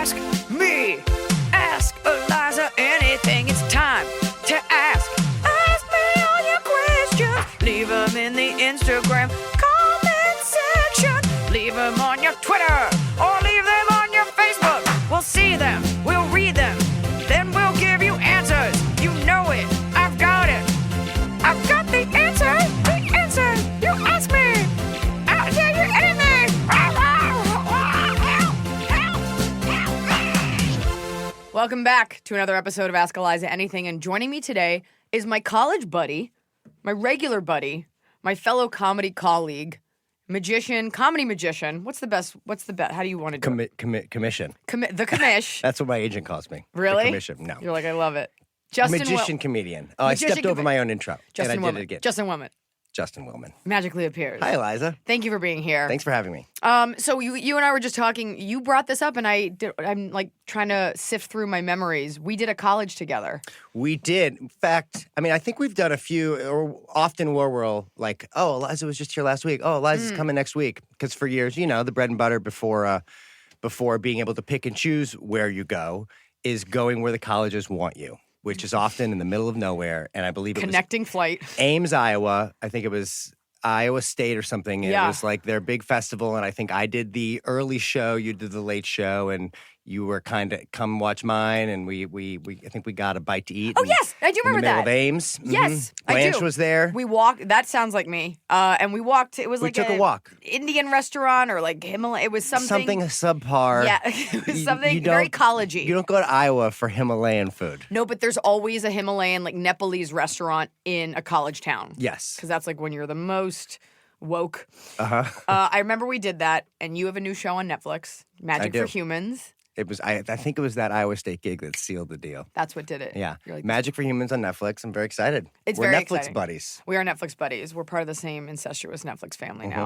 ask me. Ask Iliza anything. It's time to ask. Ask me all your questions. Leave them in the Instagram comment section. Leave them on your Twitter or leave them on your Facebook. We'll see them. We'll read them. Then we'll give you answers. You know it. I've got it. I've got the answer. The answer. You ask me. I'll tell you anything. Welcome back to another episode of Ask Iliza Anything. And joining me today is my college buddy, my regular buddy, my fellow comedy colleague, magician, comedy magician. What's the best? How do you want to do it? Commission. The commish. That's what my agent calls me. Really? The commission. No. You're like, I love it. Magician comedian. Oh, Magician I stepped over my own intro. Justin and I Willman. did it again. Justin Willman. Justin Willman. Magically appears. Hi, Iliza. Thank you for being here. Thanks for having me. So you and I were just talking. You brought this up, and I'm like trying to sift through my memories. We did a college together. We did. In fact, I mean, I think we've done a few, or often where we're like, oh, Iliza was just here last week. Oh, Iliza's coming next week. Because for years, the bread and butter before being able to pick and choose where you go is going where the colleges want you, which is often in the middle of nowhere. And I believe it Connecting flight. Ames, Iowa. I think it was Iowa State or something. And Yeah. It was like their big festival. And I think I did the early show, you did the late show, and you were kind of come watch mine. And we I think we got a bite to eat. Oh, yes. I do remember in the middle that. of Ames. Yes, I do. Blanche was there. We walked. That sounds like me. And we walked. It was We like took a walk. Indian restaurant or like Himalaya. It was Something subpar. Yeah, it was something You very don't- collegey. You don't go to Iowa for Himalayan food. No, but there's always a Himalayan, like Nepalese restaurant in a college town. Yes. Because that's like when you're the most woke. Uh-huh. I remember we did that, and you have a new show on Netflix, Magic do. for Humans. It was. I think it was that Iowa State gig that sealed the deal. That's what did it. Yeah. You're like, Magic for Humans on Netflix. I'm very excited. It's We're very Netflix exciting. buddies. We are Netflix buddies. We're part of the same incestuous Netflix family Mm-hmm.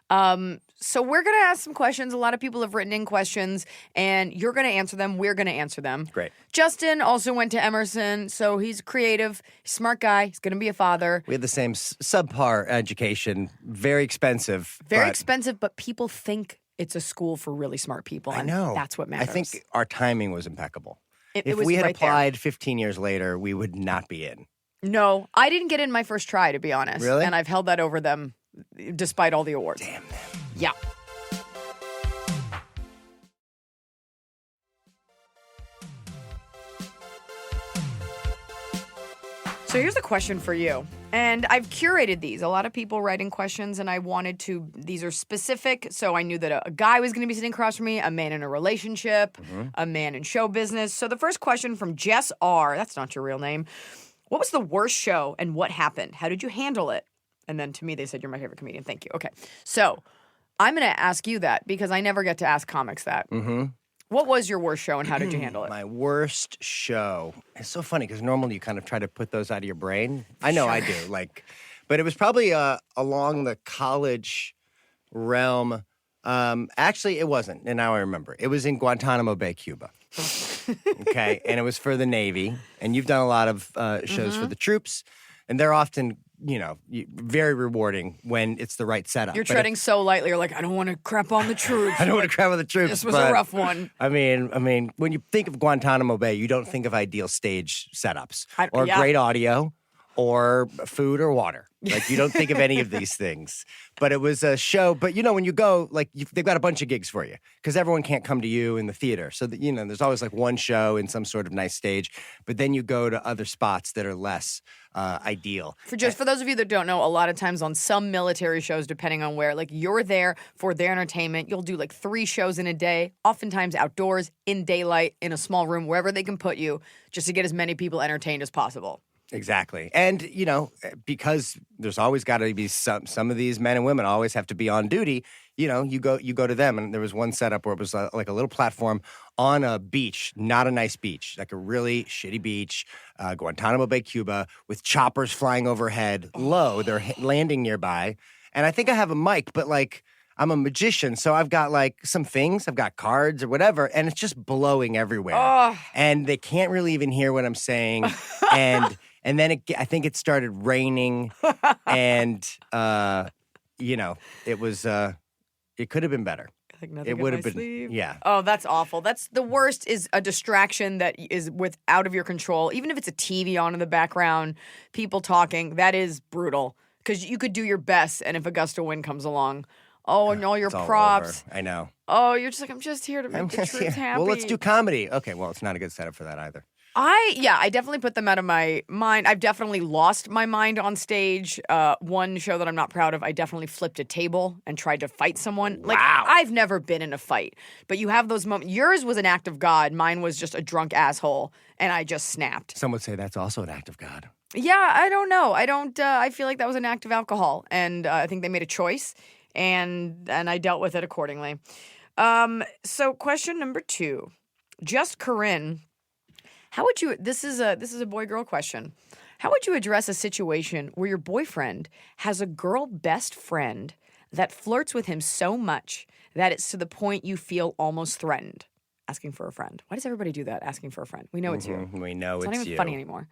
now. So we're going to ask some questions. A lot of people have written in questions, and you're going to answer them. We're going to answer them. Great. Justin also went to Emerson, so he's creative, smart guy. He's going to be a father. We had the same subpar education. Very expensive. Very but expensive, but people think it's a school for really smart people. I And know. that's what matters. I think our timing was impeccable. It If was we had right there. applied 15 years later, we would not be in. No, I didn't get in my first try, to be honest. Really? And I've held that over them despite all the awards. Damn them. Yeah. So here's a question for you. And I've curated these. A lot of people write in questions, and I wanted to, these are specific. So I knew that a guy was going to be sitting across from me, a man in a relationship, a man in show business. So the first question from Jess R., that's not your real name. What was the worst show and what happened? How did you handle it? And then to me, they said, you're my favorite comedian. Thank you. Okay. So I'm going to ask you that because I never get to ask comics that. Mm-hmm. What was your worst show and how did you handle it? My worst show. It's so funny because normally you kind of try to put those out of your brain. I know I do. But it was probably along the college realm. Actually, it wasn't. And now I remember. It was in Guantanamo Bay, Cuba. Okay. And it was for the Navy. And you've done a lot of shows for the troops. And they're often, very rewarding when it's the right setup. You're But treading so lightly. You're like, I don't want to crap on the troops. I don't want to crap with the troops. This was but, a rough one. I mean, when you think of Guantanamo Bay, you don't think of ideal stage setups or yeah. great audio or food or water. Like, you don't think of any of these things. But it was a show. But, when you go, they've got a bunch of gigs for you because everyone can't come to you in the theater. So, that, there's always one show in some sort of nice stage. But then you go to other spots that are less ideal. For those of you that don't know, a lot of times on some military shows, depending on where, you're there for their entertainment. You'll do 3 shows in a day, oftentimes outdoors, in daylight, in a small room, wherever they can put you, just to get as many people entertained as possible. Exactly. And, because there's always got to be some of these men and women always have to be on duty, you go to them. And there was one setup where it was like a little platform on a beach, not a nice beach, like a really shitty beach, Guantanamo Bay, Cuba, with choppers flying overhead low. They're landing nearby. And I think I have a mic, but I'm a magician, so I've got some things. I've got cards or whatever, and it's just blowing everywhere. Oh. And they can't really even hear what I'm saying. And then I think it started raining, and it was it could have been better. Like nothing It up would my have been, sleeve. yeah. Oh, that's awful. That's the worst is a distraction that is out of your control. Even if it's a TV on in the background, people talking, that is brutal. Because you could do your best, and if a gust of wind comes along, and all your It's all props. over. I know. Oh, you're just like, I'm just here to make the troops happy. Well, let's do comedy. Okay, well, it's not a good setup for that either. I definitely put them out of my mind. I've definitely lost my mind on stage. One show that I'm not proud of, I definitely flipped a table and tried to fight someone. Like, Wow. I've never been in a fight, but you have those moments. Yours was an act of God. Mine was just a drunk asshole, and I just snapped. Some would say that's also an act of God. Yeah, I don't know. I feel like that was an act of alcohol, and I think they made a choice, and I dealt with it accordingly. So question number 2, just Corinne. How would you? This is a boy-girl question. How would you address a situation where your boyfriend has a girl best friend that flirts with him so much that it's to the point you feel almost threatened? Asking for a friend. Why does everybody do that? Asking for a friend. We know it's you. We know It's it's not even you. funny anymore.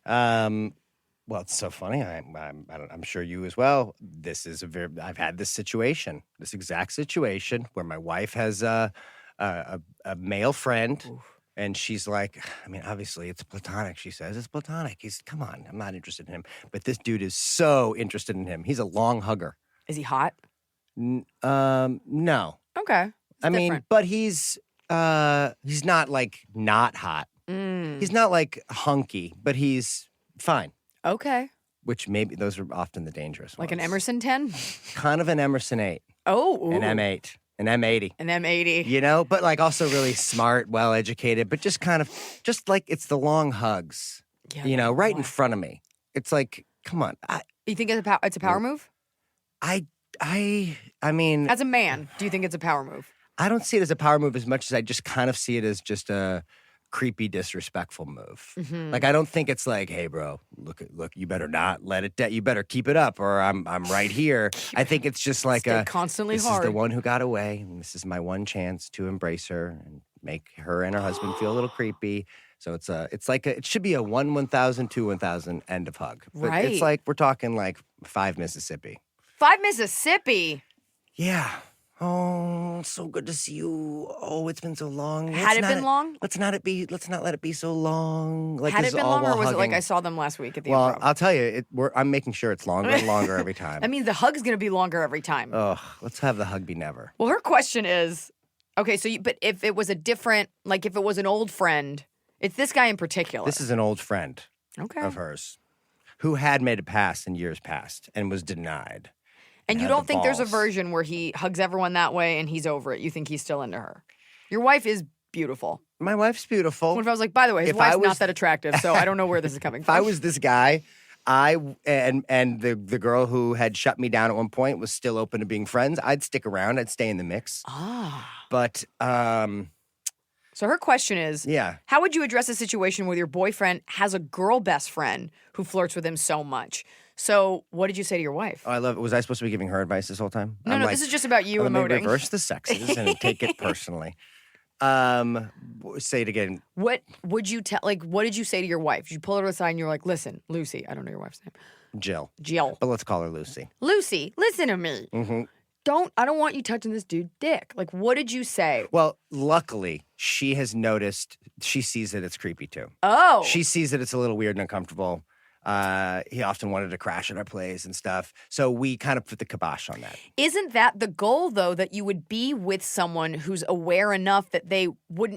Well, it's so funny. I'm sure you as well. I've had this exact situation where my wife has a male friend. Oof. And she's like, I mean, obviously it's platonic. She says it's platonic. Come on, I'm not interested in him. But this dude is so interested in him. He's a long hugger. Is he hot? No. Okay. I mean, but he's not like not hot. He's not like hunky, but he's fine. Okay. Which maybe those are often the dangerous like ones. An Emerson 10? Kind of an Emerson 8. Oh. Ooh. An M8. An M80. An M80. You know, but like also really smart, well-educated, but just like it's the long hugs, right in front of me. It's like, come on. You think it's a power move? I mean. As a man, do you think it's a power move? I don't see it as a power move as much as I just kind of see it as just a creepy, disrespectful move. Mm-hmm. Like, I don't think it's like, hey, bro, look, you better not let it you better keep it up or I'm right here. I think it's just like constantly this hard. is the one who got away, and this is my one chance to embrace her and make her and her husband feel a little creepy. So it should be a 1,000, 2,000 end of hug. But right. It's like, we're talking like 5 Mississippi. 5 Mississippi? Yeah. Oh, so good to see you. Oh, it's been so long. Had it been long? Let's not let it be so long. Like, had it been long, or was hugging. it like I saw them last week at the Well, Improv? I'll tell you, I'm making sure it's longer and longer every time. I mean, the hug's going to be longer every time. Ugh, let's have the hug be never. Well, her question is, okay, so but if it was a different, like if it was an old friend, it's this guy in particular. This is an old friend of hers who had made it pass in years past and was denied. And you don't think there's a version where he hugs everyone that way and he's over it? You think he's still into her? Your wife is beautiful. My wife's beautiful. What if I was like, by the way, his wife's not that attractive, so I don't know where this is coming from. If I was this guy, and the girl who had shut me down at one point was still open to being friends, I'd stick around. I'd stay in the mix. But so her question is, how would you address a situation where your boyfriend has a girl best friend who flirts with him so much? So what did you say to your wife? Oh, I love it. Was I supposed to be giving her advice this whole time? No, this is just about you emoting. Let me reverse the sexes and take it personally. Say it again. What would you tell? Like, what did you say to your wife? Did you pull her aside and you're like, "Listen, Lucy, I don't know your wife's name." Jill. But let's call her Lucy. Lucy, listen to me. Mm-hmm. I don't want you touching this dude's dick. Like, what did you say? Well, luckily, she has noticed. She sees that it's creepy too. Oh. She sees that it's a little weird and uncomfortable. He often wanted to crash at our place and stuff. So we kind of put the kibosh on that. Isn't that the goal, though, that you would be with someone who's aware enough that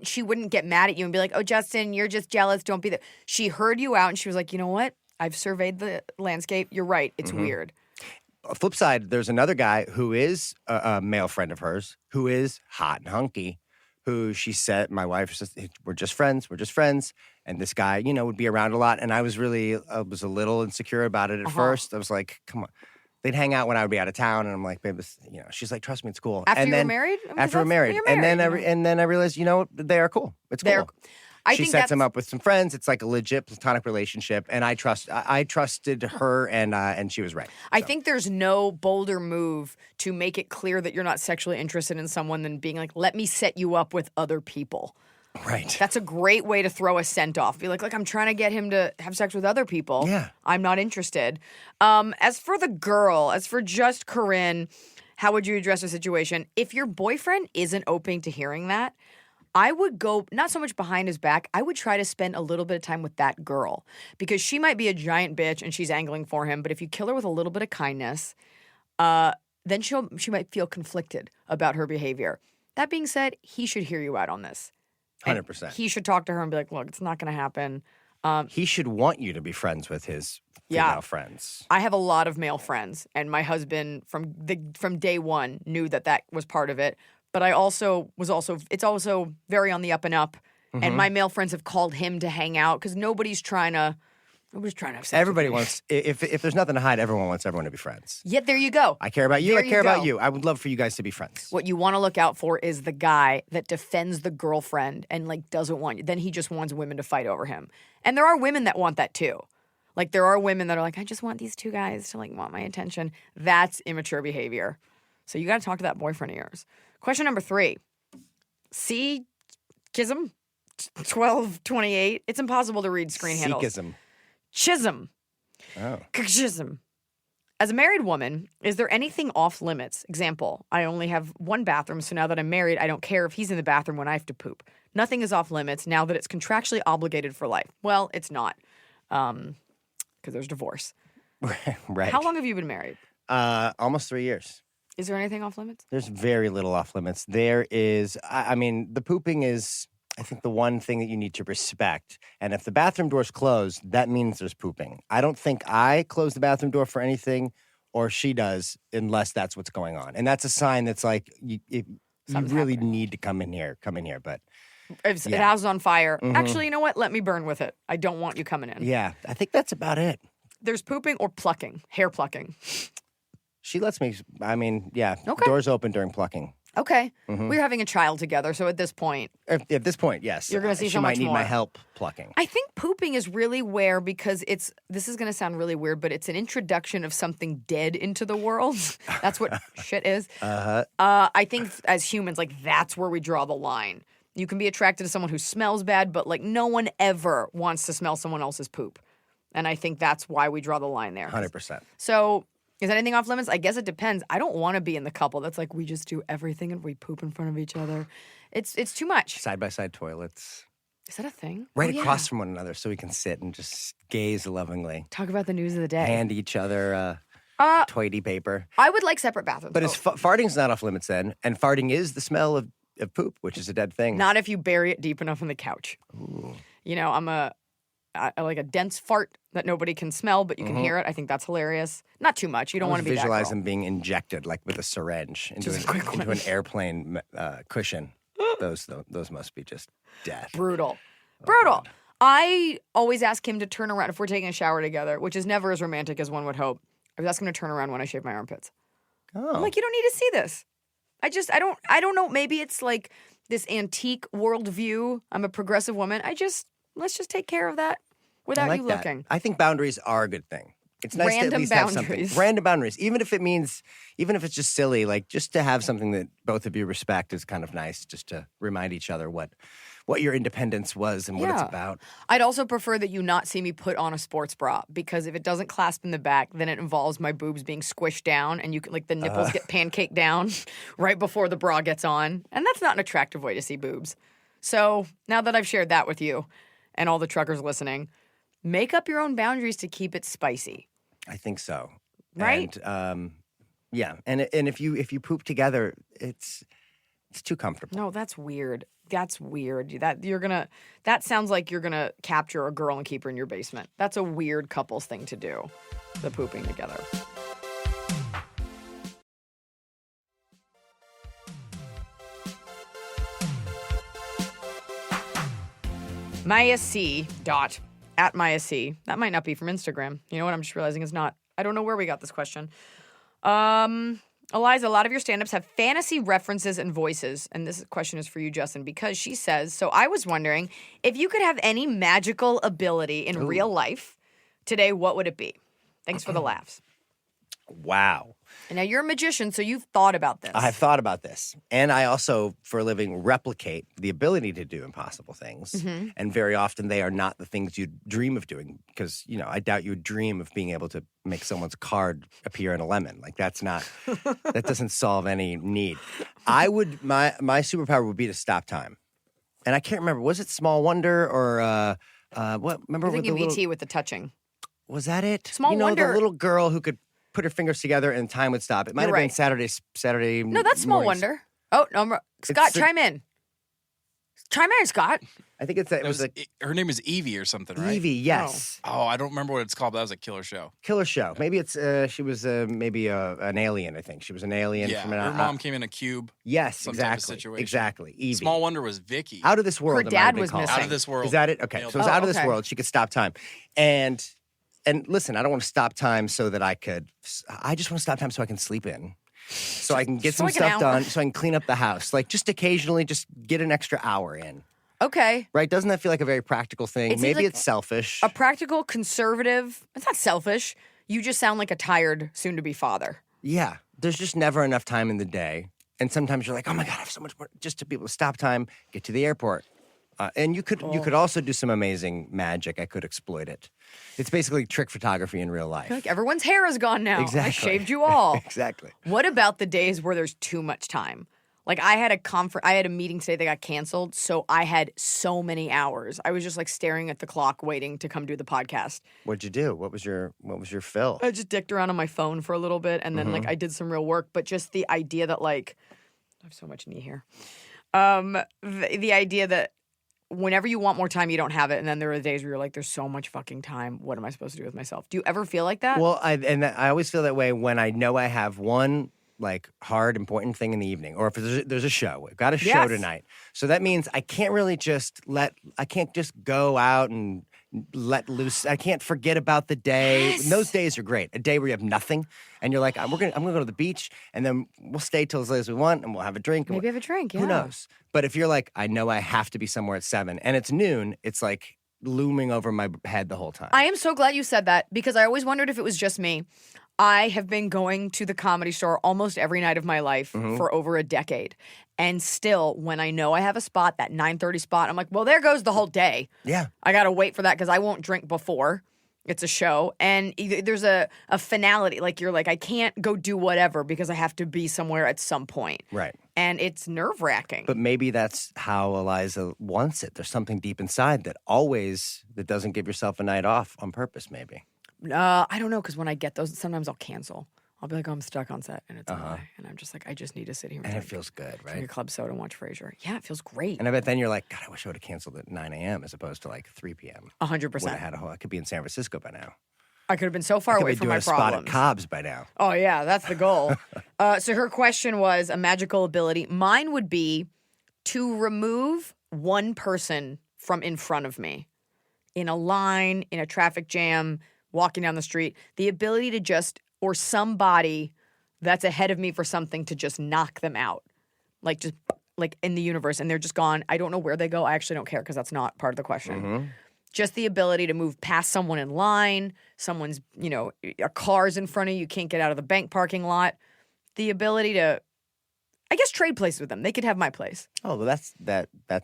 she wouldn't get mad at you and be like, oh, Justin, you're just jealous. Don't be that. She heard you out and she was like, you know what? I've surveyed the landscape. You're right. It's weird. Flip side, there's another guy who is a male friend of hers who is hot and hunky, who she said, my wife says, we're just friends. And this guy, would be around a lot. And I was a little insecure about it at first. I was like, come on. They'd hang out when I would be out of town. And I'm like, babe, she's like, trust me, it's cool. After you were married? After we're married. And then I realized, they are cool. It's cool. She sets him up with some friends. It's like a legit platonic relationship. And I trusted her and she was right. I think there's no bolder move to make it clear that you're not sexually interested in someone than being like, let me set you up with other people. Right. That's a great way to throw a scent off. Be like, I'm trying to get him to have sex with other people. Yeah. I'm not interested. As for the girl, as for just Corinne, How would you address a situation? If your boyfriend isn't open to hearing that, I would go not so much behind his back. I would try to spend a little bit of time with that girl because she might be a giant bitch and she's angling for him. But if you kill her with a little bit of kindness, then she might feel conflicted about her behavior. That being said, he should hear you out on this. 100%. He should talk to her and be like, look, it's not going to happen. He should want you to be friends with his female friends. I have a lot of male friends, and my husband from day one knew that was part of it. But I also it's also very on the up and up. Mm-hmm. And my male friends have called him to hang out because nobody's trying to have sex. Everybody wants, if there's nothing to hide, everyone wants everyone to be friends. Yeah, there you go. I care about you. I care about you. I would love for you guys to be friends. What you want to look out for is the guy that defends the girlfriend and like doesn't want you. Then he just wants women to fight over him. And there are women that want that too. Like there are women that are like, I just want these two guys to like want my attention. That's immature behavior. So you got to talk to that boyfriend of yours. Question number 3. C. Chisholm, 1228. It's impossible to read screen handles. Chisholm. Oh. Chisholm. As a married woman, is there anything off limits? Example, I only have one bathroom, so now that I'm married, I don't care if he's in the bathroom when I have to poop. Nothing is off limits now that it's contractually obligated for life. Well, it's not, because there's divorce. Right. How long have you been married? Almost 3 years. Is there anything off limits? There's very little off limits. There is, I mean, the pooping is, I think, the one thing that you need to respect. And if the bathroom door's closed, that means there's pooping. I don't think I close the bathroom door for anything, or she does, unless that's what's going on. And that's a sign that's like, you really need to come in here. But if the house is on fire, actually, you know what? Let me burn with it. I don't want you coming in. Yeah, I think that's about it. There's pooping or plucking, hair plucking. She lets me, Okay. Doors open during plucking. Okay. We're having a child together, so at this point. At this point, yes. You're going to see so much more. She might need my help plucking. I think pooping is really where, because this is going to sound really weird, but it's an introduction of something dead into the world. That's what shit is. I think as humans, like, that's where we draw the line. You can be attracted to someone who smells bad, but, like, no one ever wants to smell someone else's poop. And I think that's why we draw the line there. 100%. So, is anything off limits? I guess it depends. I don't want to be in the couple that's like, we just do everything and we poop in front of each other. It's too much. Side-by-side toilets. Is that a thing? Right across from one another so we can sit and just gaze lovingly. Talk about the news of the day. Hand each other toity paper. I would like separate bathrooms. But farting's not off limits then. And farting is the smell of poop, which is a dead thing. Not if you bury it deep enough in the couch. Ooh. You know, I like a dense fart that nobody can smell, but you can hear it. I think that's hilarious. Not too much. You don't want to be that girl. Visualize them being injected, like with a syringe, into an airplane cushion. Those must be just death. Brutal. Oh, Brutal. God. I always ask him to turn around if we're taking a shower together, which is never as romantic as one would hope. I was asking him to turn around when I shave my armpits. Oh. I'm like, you don't need to see this. I don't know. Maybe it's like this antique worldview. I'm a progressive woman. Let's just take care of that without you looking. I think boundaries are a good thing. It's nice to at least have something. Random boundaries. Even if it's just silly, like just to have something that both of you respect is kind of nice, just to remind each other what your independence was and what it's about. I'd also prefer that you not see me put on a sports bra, because if it doesn't clasp in the back, then it involves my boobs being squished down and you can, like, the nipples get pancaked down right before the bra gets on. And that's not an attractive way to see boobs. So now that I've shared that with you and all the truckers listening, make up your own boundaries to keep it spicy. I think so. Right? And, yeah. And if you poop together, it's too comfortable. No, that's weird. That's weird. That sounds like you're gonna capture a girl and keep her in your basement. That's a weird couples thing to do. The pooping together. Maya C. at Maya C. That might not be from Instagram. You know what? I'm just realizing it's not. I don't know where we got this question. Iliza, a lot of your stand-ups have fantasy references and voices. And this question is for you, Justin, because she says, so I was wondering, if you could have any magical ability in real life today, what would it be? Thanks for the laughs. Wow. And now you're a magician, so you've thought about this. I've thought about this. And I also, for a living, replicate the ability to do impossible things. Mm-hmm. And very often they are not the things you dream of doing because, I doubt you would dream of being able to make someone's card appear in a lemon. Like that doesn't solve any need. My superpower would be to stop time. And I can't remember, was it Small Wonder or what? Remember I with think the of little, E.T. with the touching. Was that it? Small Wonder. The little girl who could put her fingers together and time would stop. It might You're have been Saturday. No, that's Small mornings. Wonder. Oh, no, Scott, chime in. Chime in, Scott. I think it was her name is Evie or something, right? Evie, yes. Oh, I don't remember what it's called, but that was a killer show. Killer show. Maybe it's she was maybe an alien. I think she was an alien. Yeah, from her mom came in a cube. Yes, some type of exactly. situation. Exactly. Evie. Small Wonder was Vicky. Out of this world. Her dad was missing. Out of this world. Is that it? Okay, so it was out of this world. She could stop time, and listen, I don't want to stop time so that I just want to stop time so I can sleep in. So I can get some stuff done, so I can clean up the house. Like just occasionally, just get an extra hour in. Okay. Right? Doesn't that feel like a very practical thing? It seems Maybe like it's selfish. A practical, conservative. It's not selfish. You just sound like a tired, soon-to-be father. Yeah. There's just never enough time in the day. And sometimes you're like, oh my God, I have so much more. Just to be able to stop time, get to the airport. And you could also do some amazing magic. I could exploit it. It's basically trick photography in real life. Like everyone's hair is gone now. Exactly. I shaved you all. Exactly. What about the days where there's too much time? Like I had a meeting today that got canceled, so I had so many hours. I was just like staring at the clock waiting to come do the podcast. What'd you do? What was your fill? I just dicked around on my phone for a little bit and then like I did some real work, but just the idea that like I have so much knee hair. The idea that whenever you want more time, you don't have it, and then there are days where you're like, there's so much fucking time. What am I supposed to do with myself? Do you ever feel like that? Well, I always feel that way when I know I have one like hard, important thing in the evening, or if there's a show. We've got a show tonight. So that means I can't really I can't just go out and let loose. I can't forget about the day. Yes. And those days are great. A day where you have nothing and you're like, I'm gonna go to the beach and then we'll stay till as late as we want and we'll have a drink. Maybe have a drink, yeah. Who knows? But if you're like, I know I have to be somewhere at 7 and it's noon, it's like looming over my head the whole time. I am so glad you said that because I always wondered if it was just me. I have been going to the Comedy Store almost every night of my life for over a decade. And still, when I know I have a spot, that 9:30 spot, I'm like, well, there goes the whole day. Yeah. I got to wait for that because I won't drink before. It's a show. And there's a finality. Like, you're like, I can't go do whatever because I have to be somewhere at some point. Right. And it's nerve-wracking. But maybe that's how Iliza wants it. There's something deep inside that doesn't give yourself a night off on purpose, maybe. I don't know, because when I get those, sometimes I'll cancel. I'll be like, oh, I'm stuck on set, and it's a lie. And I'm just like, I just need to sit here And drink, it feels good, drink right? a club soda and watch Frasier. Yeah, it feels great. And I bet then you're like, God, I wish I would have canceled at 9 a.m. as opposed to like 3 p.m. 100%. I could be in San Francisco by now. I could have been so far I could away be from doing my a spot problems. at Cobb's by now. Oh, yeah, that's the goal. So her question was a magical ability. Mine would be to remove one person from in front of me in a line, in a traffic jam, walking down the street. The ability to just, or somebody that's ahead of me for something, to just knock them out. Like just like in the universe, and they're just gone. I don't know where they go. I actually don't care because that's not part of the question. Just the ability to move past someone in line, someone's, a car's in front of you, you can't get out of the bank parking lot. The ability to, I guess, trade places with them. They could have my place. Oh, well, that's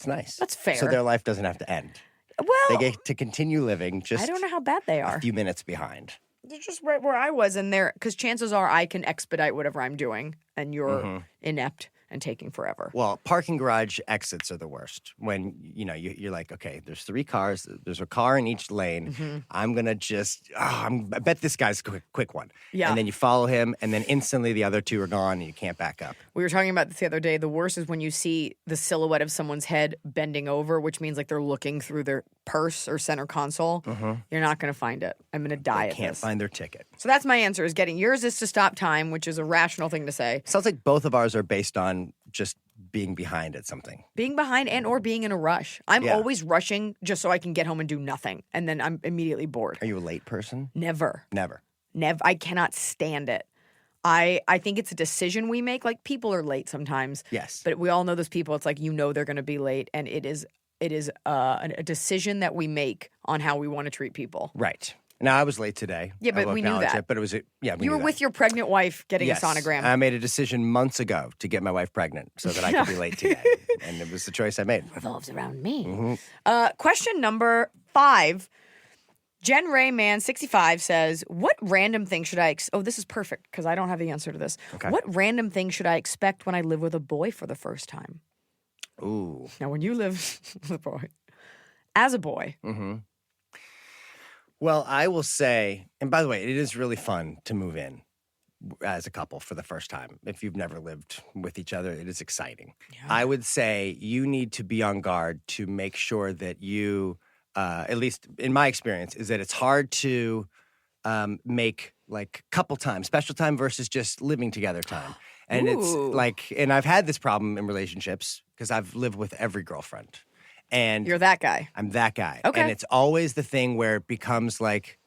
nice. That's fair. So their life doesn't have to end. Well, They get to continue living just I don't know how bad they a are. few minutes behind. They're just right where I was in there, because chances are I can expedite whatever I'm doing, and you're inept and taking forever. Well, parking garage exits are the worst. When, you're like, okay, there's 3 cars. There's a car in each lane. I'm going to just, I bet this guy's a quick one. Yeah. And then you follow him, and then instantly the other 2 are gone, and you can't back up. We were talking about this the other day. The worst is when you see the silhouette of someone's head bending over, which means like they're looking through their purse or center console. You're not going to find it. I'm going to die at Can't this. find their ticket. So that's my answer, is getting yours is to stop time, which is a rational thing to say. Sounds like both of ours are based on just being behind at something. Being behind and or being in a rush. I'm Yeah. always rushing just so I can get home and do nothing. And then I'm immediately bored. Are you a late person? Never. Never. I cannot stand it. I think it's a decision we make. Like, people are late sometimes. Yes. But we all know those people. It's like, they're going to be late. And it is a decision that we make on how we want to treat people. Right. Now, I was late today. Yeah, but I will we knew acknowledge that. it, but it was, we You knew were that. with your pregnant wife getting Yes. a sonogram. I made a decision months ago to get my wife pregnant so that I could be late today. And it was the choice I made. Revolves around me. Mm-hmm. Question number 5. Jen Ray Man 65 says, "What random thing should I?" Oh, this is perfect because I don't have the answer to this. Okay. What random thing should I expect when I live with a boy for the first time? Ooh. Now, when you live with a boy, as a boy, Mm-hmm. Well, I will say, and by the way, it is really fun to move in as a couple for the first time. If you've never lived with each other, it is exciting. I would say you need to be on guard to make sure that you, at least in my experience, is that it's hard to make like couple time, special time versus just living together time. And it's Ooh. like, and I've had this problem in relationships because I've lived with every girlfriend. And you're that guy. I'm that guy. Okay. And it's always the thing where it becomes like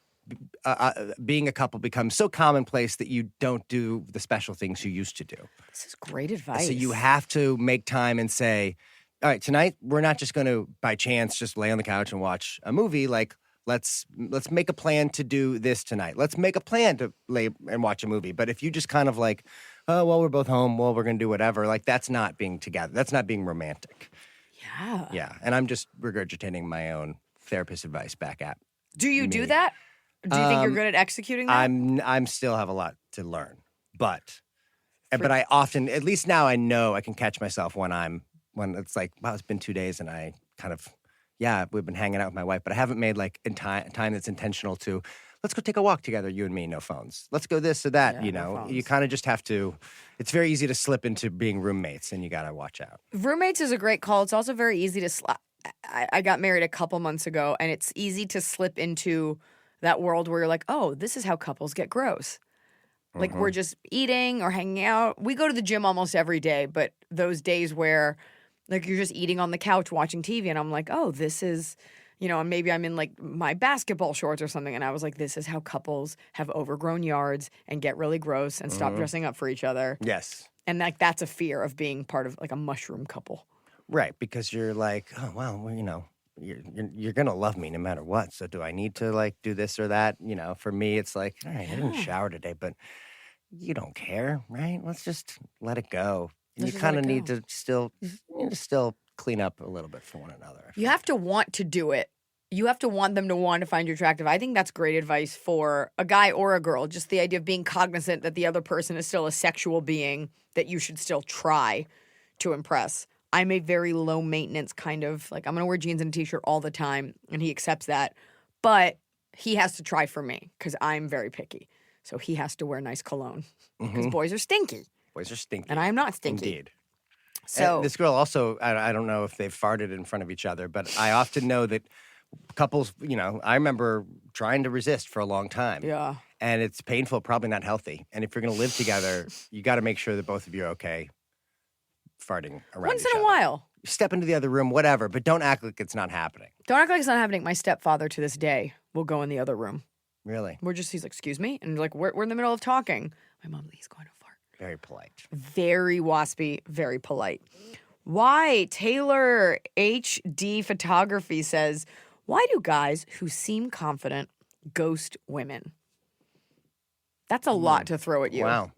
being a couple becomes so commonplace that you don't do the special things you used to do. This is great advice. So you have to make time and say, all right, tonight we're not just going to by chance just lay on the couch and watch a movie. Like let's make a plan to do this tonight. Let's make a plan to lay and watch a movie. But if you just kind of like, oh, well, we're both home. Well, we're going to do whatever. Like that's not being together. That's not being romantic. Yeah. Yeah. And I'm just regurgitating my own therapist advice back at. Do you do Me. that? Do you think you're good at executing that? I'm still have a lot to learn, but I often, at least now I know I can catch myself when it's like, wow, it's been 2 days and I kind of, we've been hanging out with my wife, but I haven't made like time that's intentional to, let's go take a walk together, you and me, no phones. Let's go this or that, Yeah, no you phones. kind of just have to, it's very easy to slip into being roommates and you got to watch out. Roommates is a great call. It's also very easy to I got married a couple months ago, and it's easy to slip into that world where you're like, oh, this is how couples get gross. Like we're just eating or hanging out. We go to the gym almost every day, but those days where like you're just eating on the couch watching TV, and I'm like, oh, this is, and maybe I'm in like my basketball shorts or something, and I was like, this is how couples have overgrown yards and get really gross and stop dressing up for each other. Yes. And like that's a fear of being part of like a mushroom couple. Right, because you're like, oh, well, you're going to love me no matter what. So do I need to like do this or that? For me, it's like, all right, I didn't shower today, but you don't care, right? Let's just let it go. And Let's you just let kind of it need go. to still clean up a little bit for one another. You have to want to do it. You have to want them to want to find you attractive. I think that's great advice for a guy or a girl. Just the idea of being cognizant that the other person is still a sexual being that you should still try to impress. I'm a very low maintenance kind of like I'm going to wear jeans and a t-shirt all the time, and he accepts that. But he has to try for me because I'm very picky. So he has to wear nice cologne because boys are stinky. Boys are stinky. And I am not stinky. Indeed. So And this girl also, I don't know if they've farted in front of each other, but I often know that couples, I remember trying to resist for a long time. yeah. And it's painful, probably not healthy. And if you're going to live together, you got to make sure that both of you are okay farting around Once each in a other. while. Step into the other room, whatever, but don't act like it's not happening. Don't act like it's not happening. My stepfather to this day will go in the other room. Really? He's like, excuse me? And like, we're in the middle of talking. My mom, he's going to fart. Very polite. Very waspy, very polite. Why? Taylor HD Photography says, why do guys who seem confident ghost women? That's a lot to throw at you. Wow.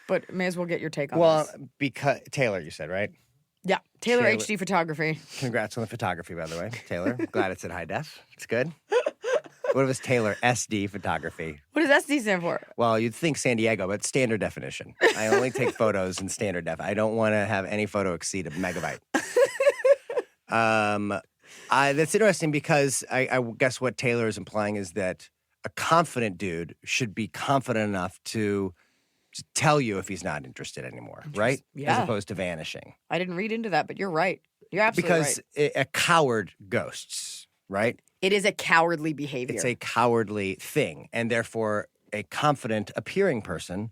But may as well get your take on Well, this. because Taylor, you said, right? Yeah. Taylor Taylor- HD Photography. Congrats on the photography, by the way, Taylor. Glad it's in high def. It's good. What if it's Taylor SD Photography? What does SD stand for? Well, you'd think San Diego, but standard definition. I only take photos in standard def. I don't want to have any photo exceed a megabyte. That's interesting because I guess what Taylor is implying is that a confident dude should be confident enough to tell you if he's not interested anymore, right? Yeah. As opposed to vanishing. I didn't read into that, but you're right. You're absolutely Because right. a coward ghosts, right? It is a cowardly behavior. It's a cowardly thing, and therefore a confident appearing person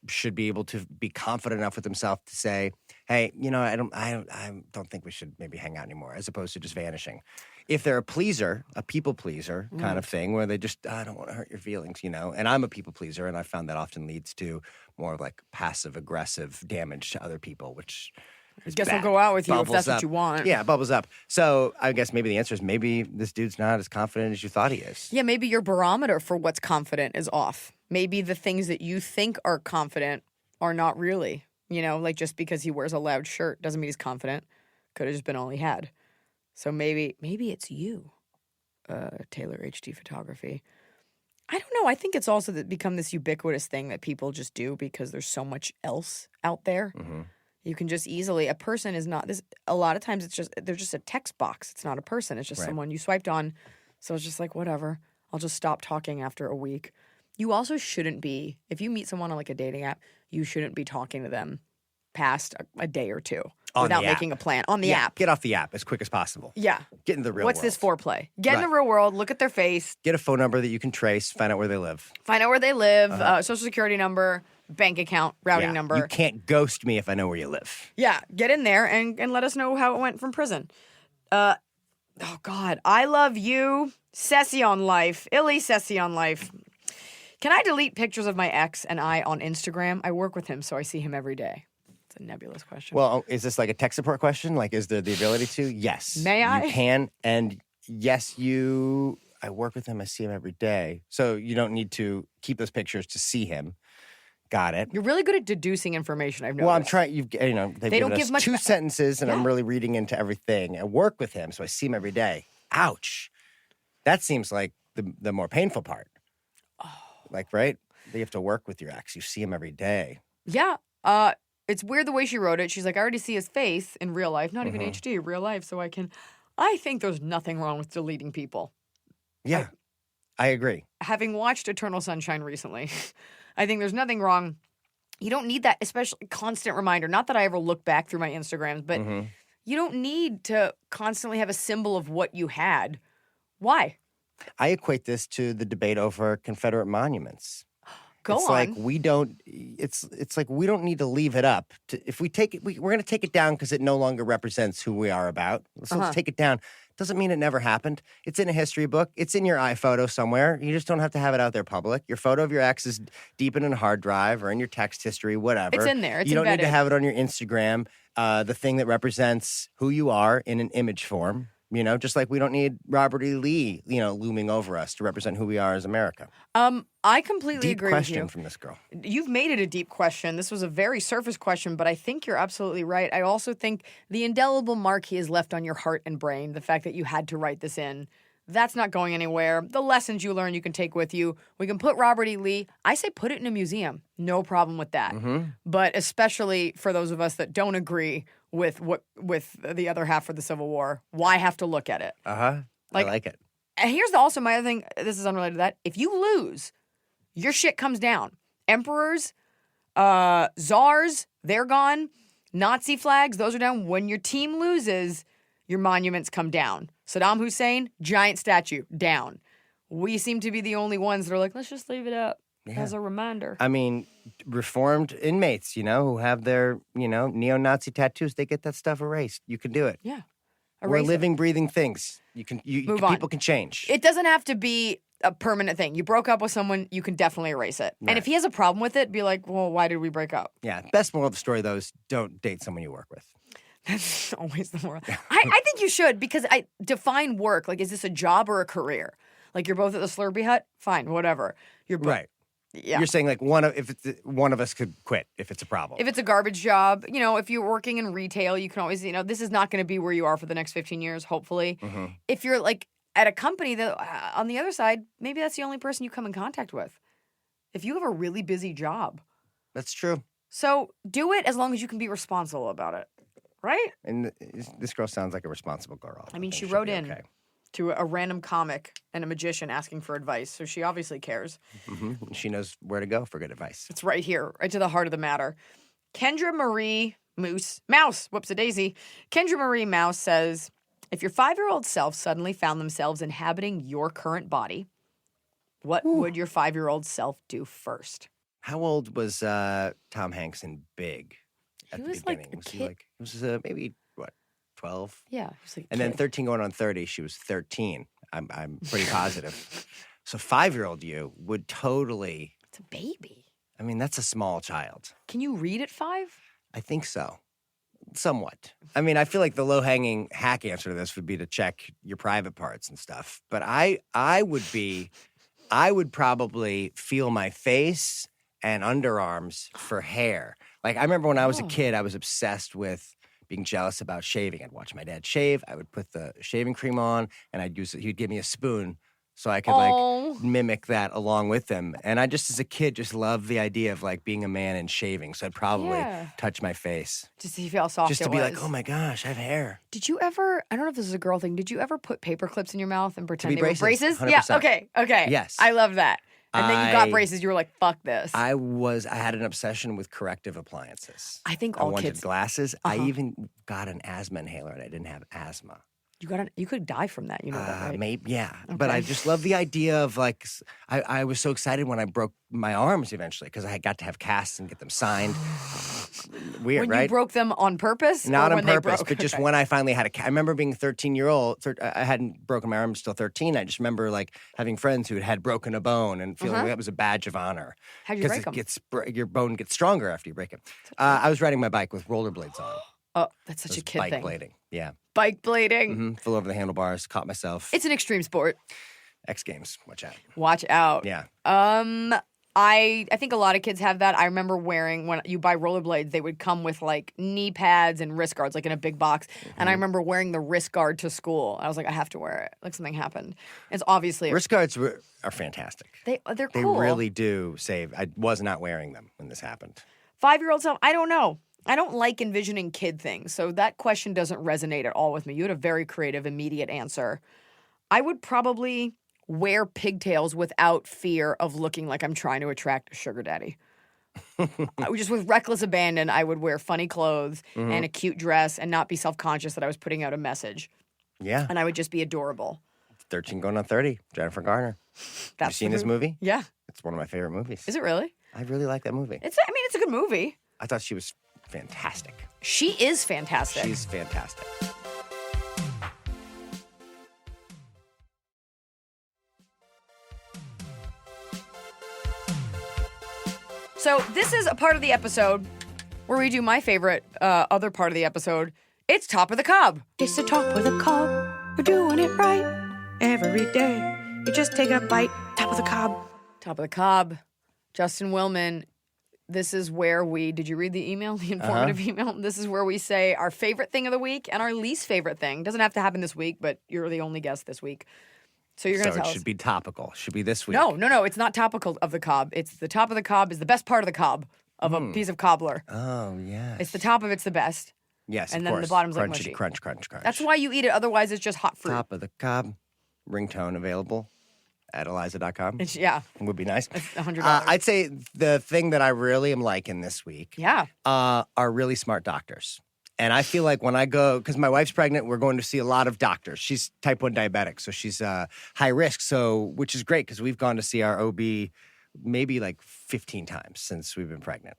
should be able to be confident enough with himself to say, "Hey, I don't think we should maybe hang out anymore," as opposed to just vanishing. If they're a pleaser, a people pleaser kind of thing, where they just, I don't want to hurt your feelings, and I'm a people pleaser, and I found that often leads to more of like passive aggressive damage to other people, which I guess I'll go out with you if Bubbles that's up. what you want. Yeah, bubbles up. So I guess maybe the answer is maybe this dude's not as confident as you thought he is. Yeah, maybe your barometer for what's confident is off. Maybe the things that you think are confident are not really. You know, like just because he wears a loud shirt doesn't mean he's confident. Could have just been all he had. So maybe it's you, Taylor HD Photography. I don't know. I think it's also become this ubiquitous thing that people just do because there's so much else out there. Mm-hmm. You can just easily, a person is not this. A lot of times they're just a text box. It's not a person. It's just someone you swiped on. So it's just like, whatever. I'll just stop talking after a week. You also shouldn't be, if you meet someone on like a dating app, you shouldn't be talking to them past a day or two without making a plan on the app. Get off the app as quick as possible. Yeah. Get in the real What's world. this foreplay? Get in the real world, look at their face, Get a phone number that you can trace, find out where they live. find out where they live, social security number, bank account, routing number. You can't ghost me if I know where you live. Yeah, get in there and let us know how it went from prison. Oh, God. I love you. Session life. Illy Session life. Can I delete pictures of my ex and I on Instagram? I work with him, so I see him every day. It's a nebulous question. Well, is this like a tech support question? Like, is there the ability to? Yes. May I? You can. And yes, I work with him. I see him every day. So you don't need to keep those pictures to see him. Got it. You're really good at deducing information, I've noticed. Well, I'm trying. They don't given give us much 2 sentences, and I'm really reading into everything. I work with him, so I see him every day. Ouch. That seems like the more painful part. Oh. Like, right? You have to work with your ex. You see him every day. Yeah. It's weird the way she wrote it. She's like, I already see his face in real life, not even HD, real life, so I think there's nothing wrong with deleting people. Yeah, I agree. Having watched Eternal Sunshine recently, I think there's nothing wrong. You don't need that, especially constant reminder. Not that I ever look back through my Instagrams, but you don't need to constantly have a symbol of what you had. Why? I equate this to the debate over Confederate monuments. Go it's on. Like we don't. It's like we don't need to leave it up. If we take it, we're going to take it down because it no longer represents who we are about. So let's take it down. Doesn't mean it never happened. It's in a history book. It's in your iPhoto somewhere. You just don't have to have it out there public. Your photo of your ex is deep in a hard drive or in your text history, whatever. It's in there. It's you don't embedded. need to have it on your Instagram. The thing that represents who you are in an image form. Just like we don't need Robert E. Lee, looming over us to represent who we are as America. I completely Deep agree with you. question from this girl. You've made it a deep question. This was a very surface question, but I think you're absolutely right. I also think the indelible mark he has left on your heart and brain, the fact that you had to write this in, that's not going anywhere. The lessons you learn you can take with you. We can put Robert E. Lee. I say put it in a museum. No problem with that. But especially for those of us that don't agree with the other half of the Civil War, why have to look at it? I like it. And here's also my other thing. This is unrelated to that. If you lose, your shit comes down. Emperors, czars, they're gone. Nazi flags, those are down. When your team loses, your monuments come down. Saddam Hussein, giant statue, down. We seem to be the only ones that are like, let's just leave it up as a reminder. I mean, reformed inmates, who have their, neo-Nazi tattoos, they get that stuff erased. You can do it. Yeah. We're Erase it. living, breathing things. Move on. People can change. It doesn't have to be a permanent thing. You broke up with someone, you can definitely erase it. And if he has a problem with it, be like, well, why did we break up? Yeah. Best moral of the story, though, is don't date someone you work with. That's always the moral. I think you should, because I define work. Like, is this a job or a career? Like, you're both at the Slurpee Hut? Fine, whatever. You're both. Right. Yeah. You're saying, like, if one of us could quit if it's a problem. If it's a garbage job, if you're working in retail, you can always, this is not going to be where you are for the next 15 years, hopefully. If you're, like, at a company that, on the other side, maybe that's the only person you come in contact with. If you have a really busy job. That's true. So do it as long as you can be responsible about it. Right? And this girl sounds like a responsible girl. I mean, she wrote in to a random comic and a magician asking for advice, so she obviously cares. She knows where to go for good advice. It's right here, right to the heart of the matter. Kendra Marie Mouse, whoops-a-daisy. Kendra Marie Mouse says, if your 5-year-old self suddenly found themselves inhabiting your current body, what would your 5-year-old self do first? How old was Tom Hanks in Big? At the was beginning. like a Was kid. he like, was maybe, 12? Yeah. He was like And then 13 going on 30, she was 13. I'm pretty positive. So 5-year-old you would totally. It's a baby. I mean, that's a small child. Can you read at 5? I think so. somewhat. I mean, I feel like the low-hanging hack answer to this would be to check your private parts and stuff. But I would probably feel my face and underarms for hair. Like I remember when I was a kid, I was obsessed with being jealous about shaving. I'd watch my dad shave. I would put the shaving cream on, and I'd use it. He'd give me a spoon so I could like mimic that along with him. And I just, as a kid, just loved the idea of like being a man and shaving. So I'd probably touch my face To see how soft just it to be was. like, oh my gosh, I have hair. Did you ever, I don't know if this is a girl thing, did you ever put paper clips in your mouth and pretend be they braces, were braces? 100%. Yeah, okay. Yes. I love that. And then you got I- braces, you were like, fuck this. I had an obsession with corrective appliances. I think I all wanted kids, glasses. I even got an asthma inhaler, and I didn't have asthma. you could die from that, you know that, right? Maybe, yeah. But I Okay. just love the idea of like, I was so excited when I broke my arms eventually because I got to have casts and get them signed. Weird, When right? you broke them on purpose? Not or on when they purpose, broke? but just Okay. when I finally had I remember being 13-year-old. I hadn't broken my arm until 13. I just remember like having friends who had broken a bone and feeling like that was a badge of honor. How'd you break Because them? your bone gets stronger after you break it. I was riding my bike with rollerblades on. Oh, that's such It a was kid bike thing. blading. Yeah. Bike blading. Flew over the handlebars, caught myself. It's an extreme sport. X Games. Watch out. Watch out. Yeah. I think a lot of kids have that. I remember wearing, when you buy rollerblades, they would come with like knee pads and wrist guards, like in a big box. And I remember wearing the wrist guard to school. I was like, I have to wear it. Like something happened. It's obviously Wrist guards are fantastic. they're They cool. really do save. I was not wearing them when this happened. 5-year-old self, I don't know. I don't like envisioning kid things. So that question doesn't resonate at all with me. You had a very creative, immediate answer. I would probably wear pigtails without fear of looking like I'm trying to attract a sugar daddy. Just with reckless abandon, I would wear funny clothes and a cute dress and not be self-conscious that I was putting out a message. Yeah. And I would just be adorable. 13 going on 30. Jennifer Garner. Have you seen this movie? Yeah. It's one of my favorite movies. Is it really? I really like that movie. It's a good movie. I thought she was fantastic. She is fantastic. She's fantastic. So this is a part of the episode where we do my favorite other part of the episode. It's Top of the Cob. It's the top of the cob. We're doing it right every day. You just take a bite. Top of the cob. Top of the Cob. Justin Willman. This is where did you read the email, the informative email? This is where we say our favorite thing of the week and our least favorite thing. Doesn't have to happen this week, but you're the only guest this week. So you're going to So tell it us. should be topical. Should be this week. No, it's not topical of the cob. It's the top of the cob is the best part of the cob of a piece of cobbler. Oh, yeah. It's the top of it's the best. Yes, and of then the course. bottom's like Crunchy, mushy. crunch, crunch, crunch. That's why you eat it. Otherwise, it's just hot fruit. Top of the cob. Ringtone available at Iliza.com. Yeah, Would be nice. $100. I'd say the thing that I really am liking this week Yeah. are really smart doctors. And I feel like when I go, because my wife's pregnant, we're going to see a lot of doctors. She's type 1 diabetic, so she's high risk, which is great because we've gone to see our OB maybe like 15 times since we've been pregnant.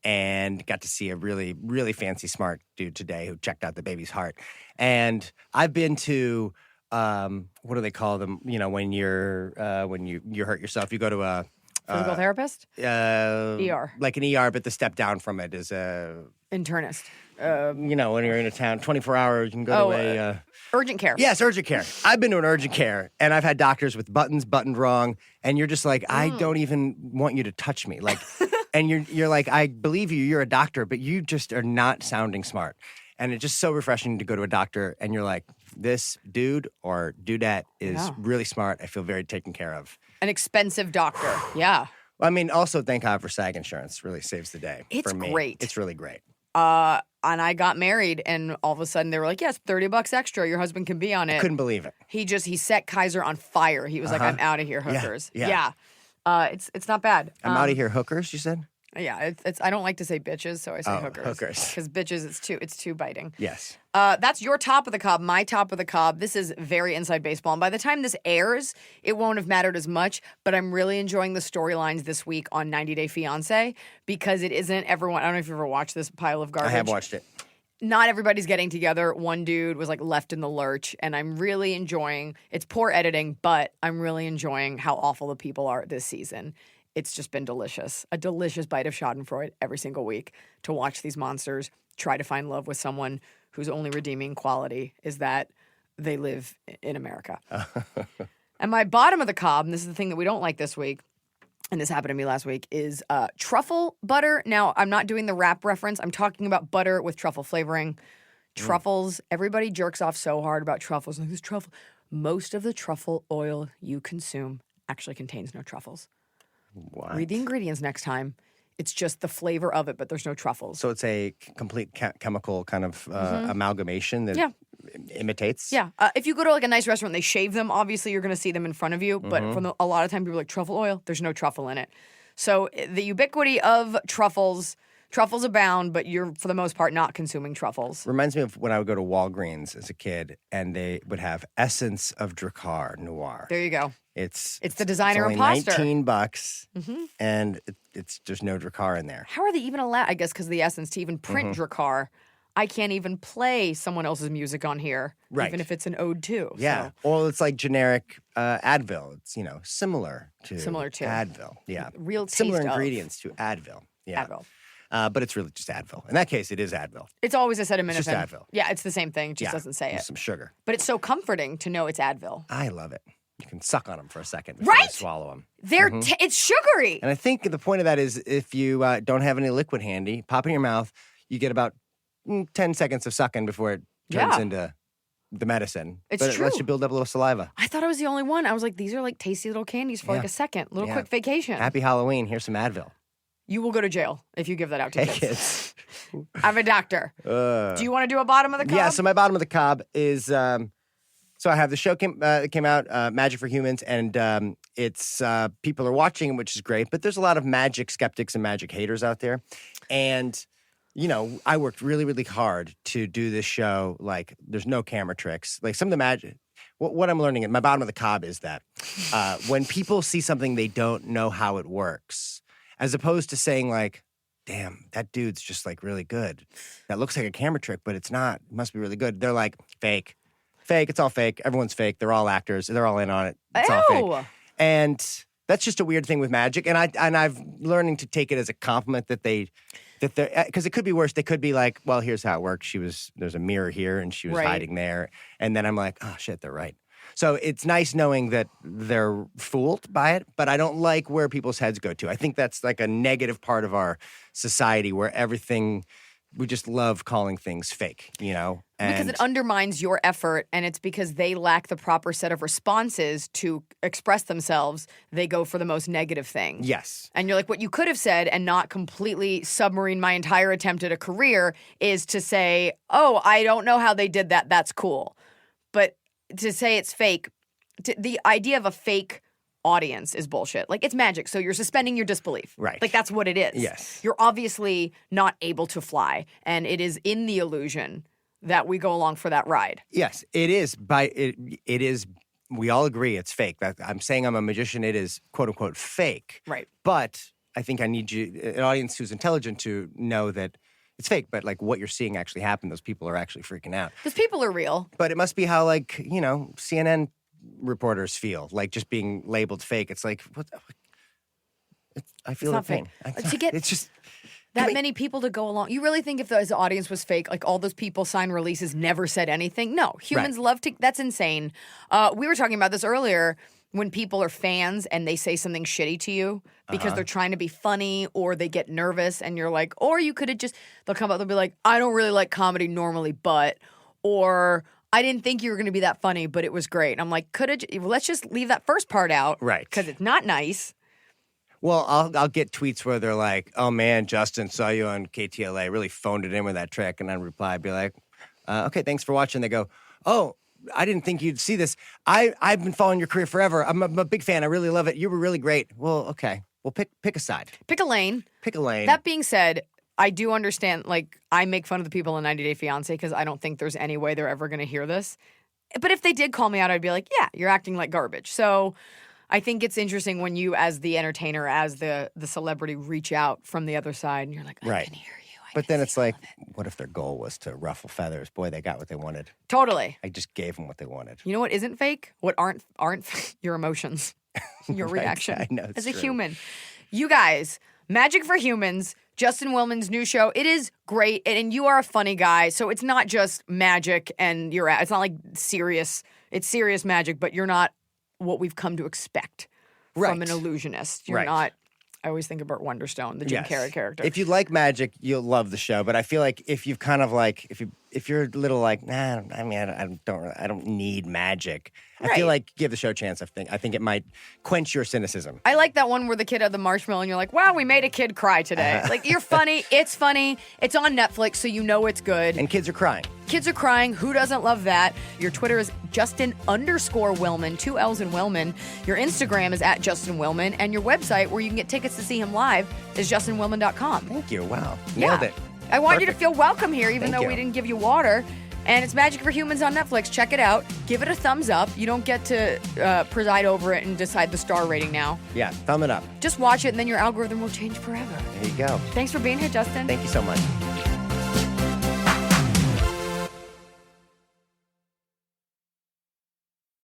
And got to see a really, really fancy, smart dude today who checked out the baby's heart. And I've been to, what do they call them? You know, when you hurt yourself, you go to a Physical therapist? ER. like an ER, but the step down from it is Internist. you know, when you're in a town, 24 hours, you can go to a... Urgent care. Yes, urgent care. I've been to an urgent care, and I've had doctors with buttons buttoned wrong, and you're just like, I don't even want you to touch me. Like, and you're like, I believe you, you're a doctor, but you just are not sounding smart. And it's just so refreshing to go to a doctor, and you're like, this dude or dudette is really smart. I feel very taken care of. An expensive doctor. Yeah. Well, I mean, also thank God for SAG insurance. Really saves the day It's for me. great. It's really great. And I got married, and all of a sudden they were like, yes, $30 extra. Your husband can be on it. Couldn't believe it. He set Kaiser on fire. He was like, I'm out of here, hookers. yeah. It's not bad. I'm out of here, hookers, you said? Yeah, it's I don't like to say bitches, so I say Oh, hookers. hookers. Because bitches, it's too biting. Yes. That's your top of the cob, my top of the cob. This is very inside baseball. And by the time this airs, it won't have mattered as much, but I'm really enjoying the storylines this week on 90 Day Fiancé because it isn't everyone. I don't know if you ever watched this pile of garbage. I have watched it. Not everybody's getting together. One dude was like left in the lurch, and I'm really enjoying it's poor editing, but I'm really enjoying how awful the people are this season. It's just been delicious. A delicious bite of Schadenfreude every single week to watch these monsters try to find love with someone whose only redeeming quality is that they live in America. And my bottom of the cob, and this is the thing that we don't like this week, and this happened to me last week, is truffle butter. Now, I'm not doing the wrap reference. I'm talking about butter with truffle flavoring. Truffles, everybody jerks off so hard about truffles. Like, this truffle. Most of the truffle oil you consume actually contains no truffles. What? Read the ingredients next time. It's just the flavor of it, but there's no truffles. So it's a complete chemical kind of amalgamation that imitates? Yeah. If you go to like a nice restaurant, they shave them. Obviously, you're going to see them in front of you. But a lot of time, people are like, truffle oil? There's no truffle in it. So the ubiquity of truffles abound, but you're, for the most part, not consuming truffles. Reminds me of when I would go to Walgreens as a kid, and they would have Essence of Drakkar Noir. There you go. It's the designer only imposter. $19, and it's there's no Drakkar in there. How are they even allowed? I guess because of the essence to even print Drakkar. I can't even play someone else's music on here, even if it's an ode to. Yeah, or it's like generic Advil. It's similar to Advil. Yeah, real taste similar of ingredients to Advil. Yeah, Advil. But it's really just Advil. In that case, it is Advil. It's always acetaminophen. It's just Advil. Yeah, it's the same thing. It just doesn't say it. Some sugar. But it's so comforting to know it's Advil. I love it. You can suck on them for a second before you swallow them. It's sugary. And I think the point of that is if you don't have any liquid handy, pop in your mouth, you get about 10 seconds of sucking before it turns into the medicine. It's but true. It lets you build up a little saliva. I thought I was the only one. I was like, these are like tasty little candies for like a second. Little quick vacation. Happy Halloween. Here's some Advil. You will go to jail if you give that out to Hey, kids. I'm a doctor. Do you want to do a bottom of the cob? Yeah, so my bottom of the cob is... So I have the show came out, Magic for Humans, and it's people are watching, which is great. But there's a lot of magic skeptics and magic haters out there, and I worked really, really hard to do this show. Like, there's no camera tricks. Like some of the magic. What I'm learning at my bottom of the cob is that when people see something they don't know how it works, as opposed to saying like, "Damn, that dude's just like really good. That looks like a camera trick, but it's not. It must be really good." They're like, "Fake." Fake, it's all fake. Everyone's fake. They're all actors. They're all in on it. It's all fake. And that's just a weird thing with magic. And I've learning to take it as a compliment that they're because it could be worse. They could be like, well, here's how it works. There's a mirror here and she was hiding there. And then I'm like, oh shit, they're right. So it's nice knowing that they're fooled by it, but I don't like where people's heads go to. I think that's like a negative part of our society where we just love calling things fake, Because it undermines your effort, and it's because they lack the proper set of responses to express themselves. They go for the most negative thing. Yes. And you're like, what you could have said and not completely submarine my entire attempt at a career is to say, oh, I don't know how they did that. That's cool. But to say it's fake, the idea of a fake audience is bullshit. Like, it's magic, so you're suspending your disbelief. Right. Like, that's what it is. Yes. You're obviously not able to fly, and it is in the illusion that we go along for that ride. Yes, it is. It is. We all agree it's fake. I'm saying I'm a magician. It is quote unquote fake. Right. But I think I need an audience who's intelligent to know that it's fake. But like what you're seeing actually happen. Those people are actually freaking out. Because people are real. But it must be how CNN reporters feel like just being labeled fake. It's like what? I feel it's the pain. To get it's just. that many people to go along. You really think if the audience was fake, like all those people signed releases, never said anything? No, humans love to. That's insane. We were talking about this earlier. When people are fans and they say something shitty to you because they're trying to be funny or they get nervous and you're like, or you could have they'll come up, they'll be like, I don't really like comedy normally, or I didn't think you were going to be that funny, but it was great. And I'm like, let's just leave that first part out. Right. Because it's not nice. Well, I'll get tweets where they're like, "Oh man, Justin saw you on KTLA, really phoned it in with that trick," and I reply, "Be like, okay, thanks for watching." They go, "Oh, I didn't think you'd see this. I've been following your career forever. I'm a big fan. I really love it. You were really great." Well, okay, well pick a side. Pick a lane. Pick a lane. That being said, I do understand. Like, I make fun of the people in 90 Day Fiancé because I don't think there's any way they're ever going to hear this. But if they did call me out, I'd be like, "Yeah, you're acting like garbage." So. I think it's interesting when you, as the entertainer, as the celebrity, reach out from the other side, and you're like, I can hear you. But then it's like, what if their goal was to ruffle feathers? Boy, they got what they wanted. Totally. I just gave them what they wanted. You know what isn't fake? What aren't your emotions, your reaction I know, as true. a human. You guys, Magic for Humans, Justin Willman's new show. It is great, and you are a funny guy, so it's not just magic and it's not like serious. It's serious magic, but you're not what we've come to expect from an illusionist. You're not. I always think of Burt Wonderstone, the Jim Carrey character. If you like magic, you'll love the show. But I feel like if you've kind of like if you're a little like, nah, I mean, I don't need magic. I feel like give the show a chance. I think it might quench your cynicism. I like that one where the kid had the marshmallow and you're like, wow, we made a kid cry today. Like, you're funny. It's funny. It's on Netflix, so you know it's good. And kids are crying. Kids are crying. Who doesn't love that? Your Twitter is Justin_Willman, 2 L's in Willman. Your Instagram is at Justin Willman. And your website, where you can get tickets to see him live, is JustinWillman.com. Thank you. Wow. Nailed it. I want you to feel welcome here, even though we didn't give you water. And it's Magic for Humans on Netflix. Check it out. Give it a thumbs up. You don't get to preside over it and decide the star rating now. Yeah, thumb it up. Just watch it, and then your algorithm will change forever. There you go. Thanks for being here, Justin. Thank you so much.